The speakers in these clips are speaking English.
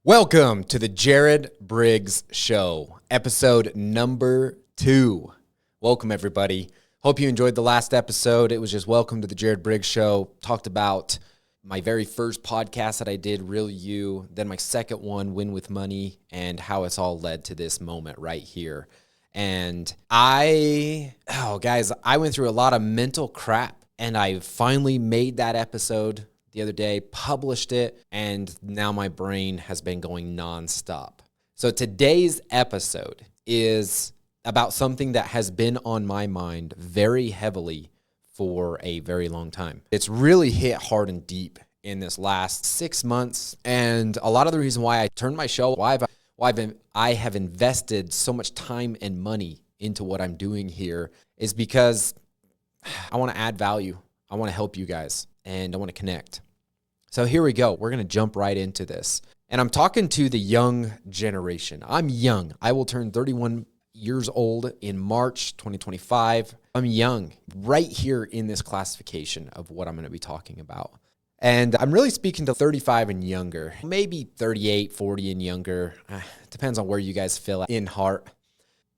Welcome to the Jared Briggs Show, episode number 2. Welcome, everybody. Hope you enjoyed the last episode. It was just welcome to the Jared Briggs Show. Talked about my very first podcast that I did, Real You, then my second one, Win with Money, and how it's all led to this moment right here. And I went through a lot of mental crap, and I finally made that episode the other day, published it, and now my brain has been going nonstop. So today's episode is about something that has been on my mind very heavily for a very long time. It's really hit hard and deep in this last 6 months, and a lot of the reason why I turned my show, why I have invested so much time and money into what I'm doing here is because I want to add value. I want to help you guys, and I want to connect. So here we go. We're going to jump right into this. And I'm talking to the young generation. I'm young. I will turn 31 years old in March 2025. I'm young, right here in this classification of what I'm going to be talking about. And I'm really speaking to 35 and younger, maybe 38, 40 and younger. Depends on where you guys feel in heart.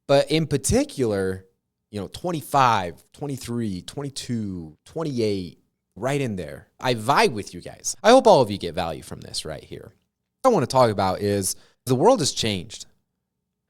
But in particular, 25, 23, 22, 28, right in there. I vibe with you guys. I hope all of you get value from this right here. What I want to talk about is the world has changed.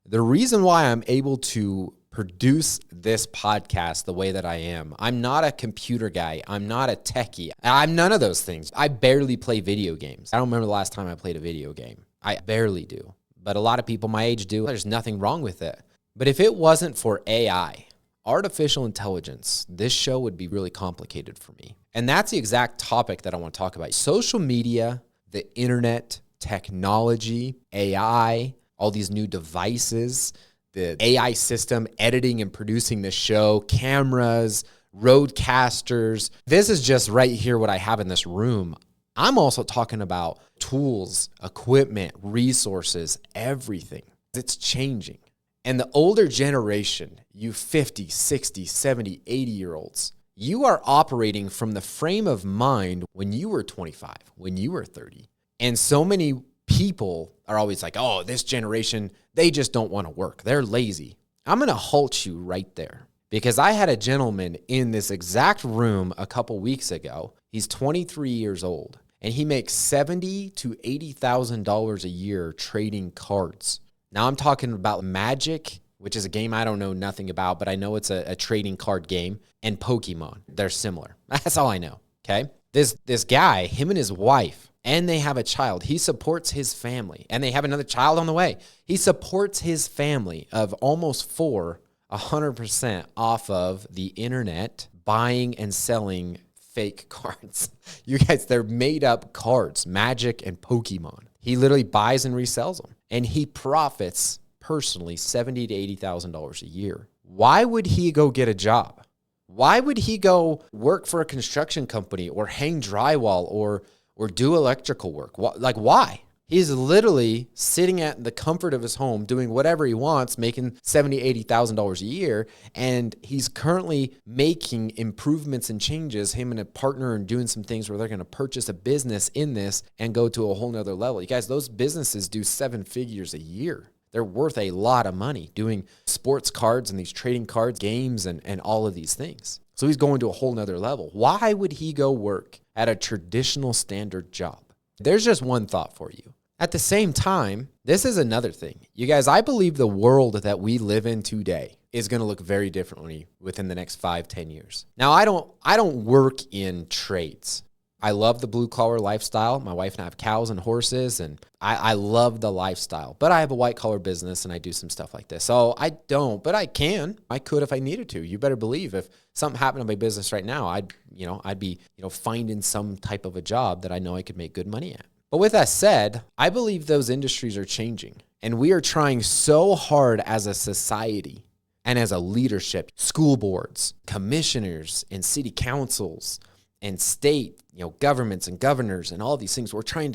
The reason why I'm able to produce this podcast the way that I am, I'm not a computer guy. I'm not a techie. I'm none of those things. I barely play video games. I don't remember the last time I played a video game. I barely do. But a lot of people my age do. There's nothing wrong with it. But if it wasn't for AI, artificial intelligence, this show would be really complicated for me. And that's the exact topic that I want to talk about. Social media, the internet, technology, AI, all these new devices, the AI system editing and producing the show, cameras, roadcasters. This is just right here what I have in this room. I'm also talking about tools, equipment, resources, everything. It's changing. And the older generation, you 50, 60, 70, 80-year-olds, you are operating from the frame of mind when you were 25, when you were 30. And so many people are always like, oh, this generation, they just don't want to work. They're lazy. I'm going to halt you right there because I had a gentleman in this exact room a couple weeks ago. He's 23 years old, and he makes $70,000 to $80,000 a year trading cards. Now I'm talking about Magic, which is a game I don't know nothing about, but I know it's a trading card game, and Pokemon. They're similar. That's all I know, okay? This guy, him and his wife, and they have a child. He supports his family, and they have another child on the way. He supports his family of almost 100% off of the internet, buying and selling fake cards. You guys, they're made up cards, Magic and Pokemon. He literally buys and resells them, and he profits personally $70,000 to $80,000 a year. Why would he go get a job? Why would he go work for a construction company or hang drywall or do electrical work? Why? He's literally sitting at the comfort of his home doing whatever he wants, making $70,000, $80,000 a year, and he's currently making improvements and changes, him and a partner, and doing some things where they're going to purchase a business in this and go to a whole nother level. You guys, those businesses do 7 figures a year. They're worth a lot of money doing sports cards and these trading cards, games, and all of these things. So he's going to a whole nother level. Why would he go work at a traditional standard job? There's just one thought for you. At the same time, this is another thing. You guys, I believe the world that we live in today is going to look very differently within the next 5-10 years. Now, I don't work in trades. I love the blue collar lifestyle. My wife and I have cows and horses, and I love the lifestyle. But I have a white collar business, and I do some stuff like this. So I don't, but I can. I could if I needed to. You better believe if something happened to my business right now, I'd be finding some type of a job that I know I could make good money at. But with that said, I believe those industries are changing, and we are trying so hard as a society and as a leadership, school boards, commissioners, and city councils, and state, governments and governors and all these things. We're trying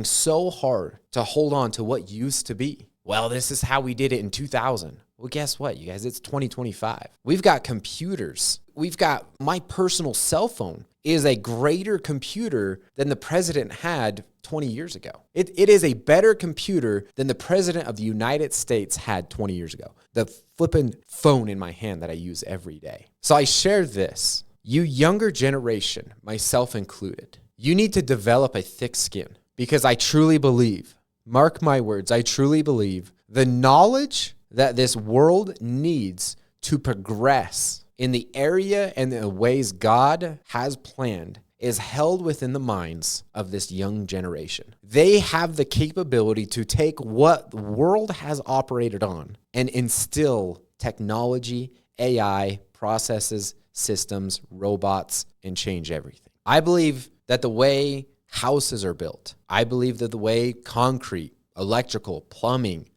so hard to hold on to what used to be. Well, this is how we did it in 2000. Well, guess what, you guys? It's 2025. We've got computers we've got my personal cell phone is a greater computer than the president had 20 years ago. It is a better computer than the president of the United States had 20 years ago. The flipping phone in my hand that I use every day. So I share this. You younger generation, myself included, you need to develop a thick skin because I truly believe, mark my words, I truly believe the knowledge that this world needs to progress in the area and the ways God has planned is held within the minds of this young generation. They have the capability to take what the world has operated on and instill technology, AI, processes, systems, robots, and change everything. I believe that the way houses are built, I believe that the way concrete, electrical, plumbing,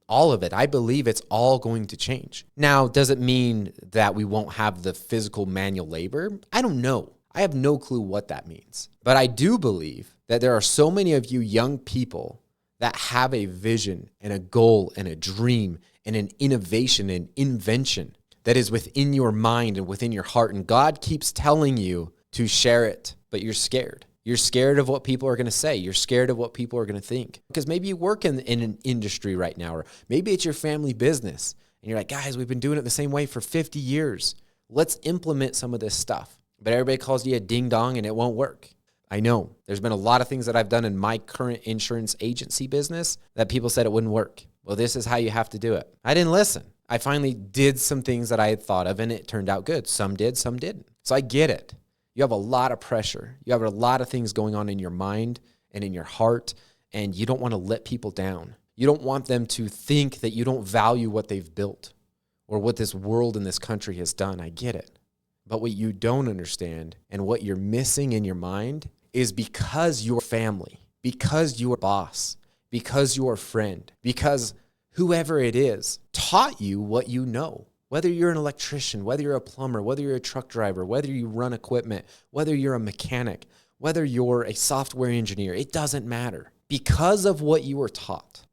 all of it, I believe it's all going to change. Now, does it mean that we won't have the physical manual labor? I don't know. I have no clue what that means. But I do believe that there are so many of you young people that have a vision and a goal and a dream and an innovation and invention that is within your mind and within your heart. And God keeps telling you to share it, but you're scared. You're scared of what people are going to say. You're scared of what people are going to think. Because maybe you work in an industry right now, or maybe it's your family business. And you're like, guys, we've been doing it the same way for 50 years. Let's implement some of this stuff. But everybody calls you a ding-dong and it won't work. I know. There's been a lot of things that I've done in my current insurance agency business that people said it wouldn't work. Well, this is how you have to do it. I didn't listen. I finally did some things that I had thought of and it turned out good. Some did, some didn't. So I get it. You have a lot of pressure. You have a lot of things going on in your mind and in your heart, and you don't want to let people down. You don't want them to think that you don't value what they've built or what this world and this country has done. I get it. But what you don't understand and what you're missing in your mind is because you're family, because you're boss, because you're a friend, because whoever it is taught you what you know. Whether you're an electrician, whether you're a plumber, whether you're a truck driver, whether you run equipment, whether you're a mechanic, whether you're a software engineer, it doesn't matter. Because of what you were taught,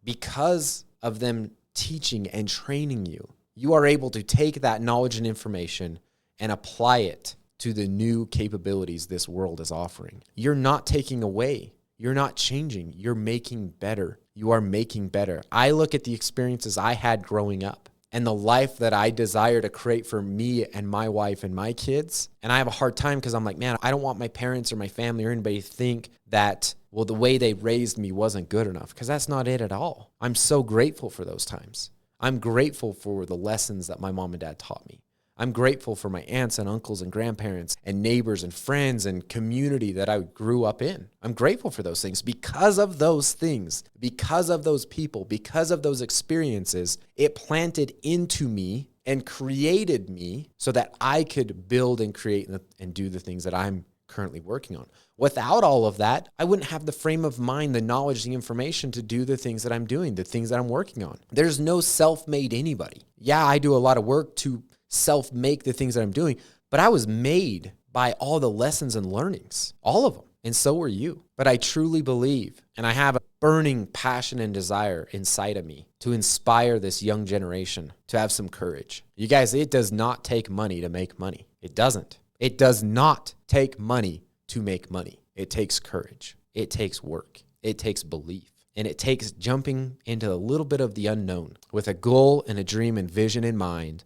because of them teaching and training you, you are able to take that knowledge and information and apply it to the new capabilities this world is offering. You're not taking away. You're not changing. You're making better. You are making better. I look at the experiences I had growing up and the life that I desire to create for me and my wife and my kids. And I have a hard time because I'm like, man, I don't want my parents or my family or anybody to think that, well, the way they raised me wasn't good enough, because that's not it at all. I'm so grateful for those times. I'm grateful for the lessons that my mom and dad taught me. I'm grateful for my aunts and uncles and grandparents and neighbors and friends and community that I grew up in. I'm grateful for those things. Because of those things, because of those people, because of those experiences, it planted into me and created me so that I could build and create and do the things that I'm currently working on. Without all of that, I wouldn't have the frame of mind, the knowledge, the information to do the things that I'm doing, the things that I'm working on. There's no self-made anybody. Yeah, I do a lot of work to self-make the things that I'm doing, but I was made by all the lessons and learnings, all of them, and so were you. But I truly believe, and I have a burning passion and desire inside of me to inspire this young generation to have some courage. You guys, it does not take money to make money. It doesn't. It does not take money to make money. It takes courage. It takes work. It takes belief. And it takes jumping into a little bit of the unknown with a goal and a dream and vision in mind,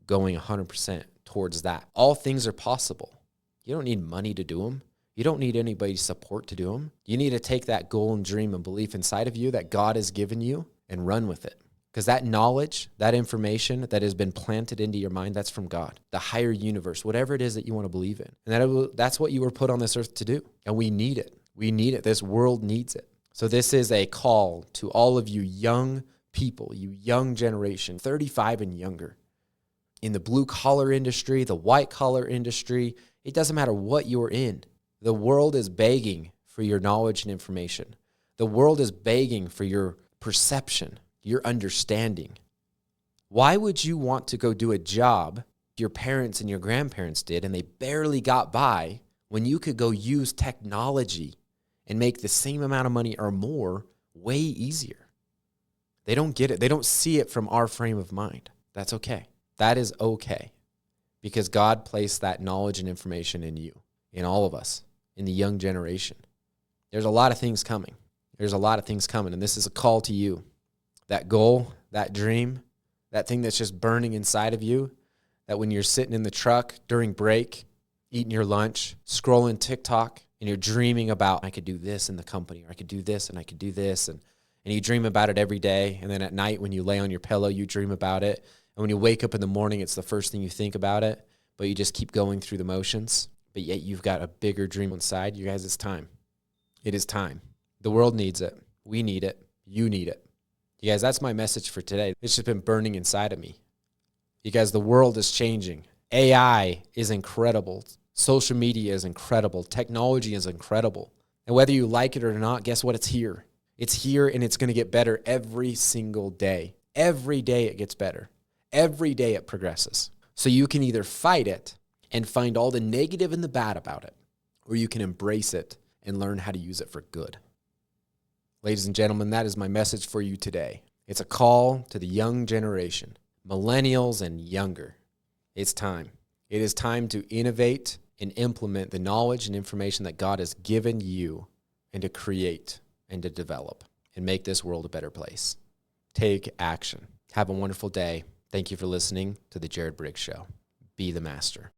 going 100% towards that. All things are possible. You don't need money to do them. You don't need anybody's support to do them. You need to take that goal and dream and belief inside of you that God has given you and run with it. Because that knowledge, that information that has been planted into your mind, that's from God, the higher universe, whatever it is that you want to believe in. And that's what you were put on this earth to do. And we need it. We need it. This world needs it. So this is a call to all of you young people, you young generation, 35 and younger, in the blue-collar industry, the white-collar industry. It doesn't matter what you're in. The world is begging for your knowledge and information. The world is begging for your perception, your understanding. Why would you want to go do a job your parents and your grandparents did and they barely got by when you could go use technology and make the same amount of money or more way easier? They don't get it. They don't see it from our frame of mind. That's okay. That is okay. because God placed that knowledge and information in you, in all of us, in the young generation. There's a lot of things coming. There's a lot of things coming, and this is a call to you. That goal, that dream, that thing that's just burning inside of you, that when you're sitting in the truck during break, eating your lunch, scrolling TikTok, and you're dreaming about, I could do this in the company, or I could do this, and I could do this, and you dream about it every day, and then at night when you lay on your pillow, you dream about it, and when you wake up in the morning, it's the first thing you think about it, but you just keep going through the motions, but yet you've got a bigger dream inside. You guys, it's time. It is time. The world needs it. We need it. You need it. You guys, that's my message for today. It's just been burning inside of me. You guys, the world is changing. AI is incredible. Social media is incredible. Technology is incredible. And whether you like it or not, guess what? It's here. It's here, and it's going to get better every single day. Every day it gets better. Every day it progresses. So you can either fight it and find all the negative and the bad about it, or you can embrace it and learn how to use it for good. Ladies and gentlemen, that is my message for you today. It's a call to the young generation, millennials and younger. It's time. It is time to innovate and implement the knowledge and information that God has given you, and to create and to develop and make this world a better place. Take action. Have a wonderful day. Thank you for listening to The Jared Briggs Show. Be the master.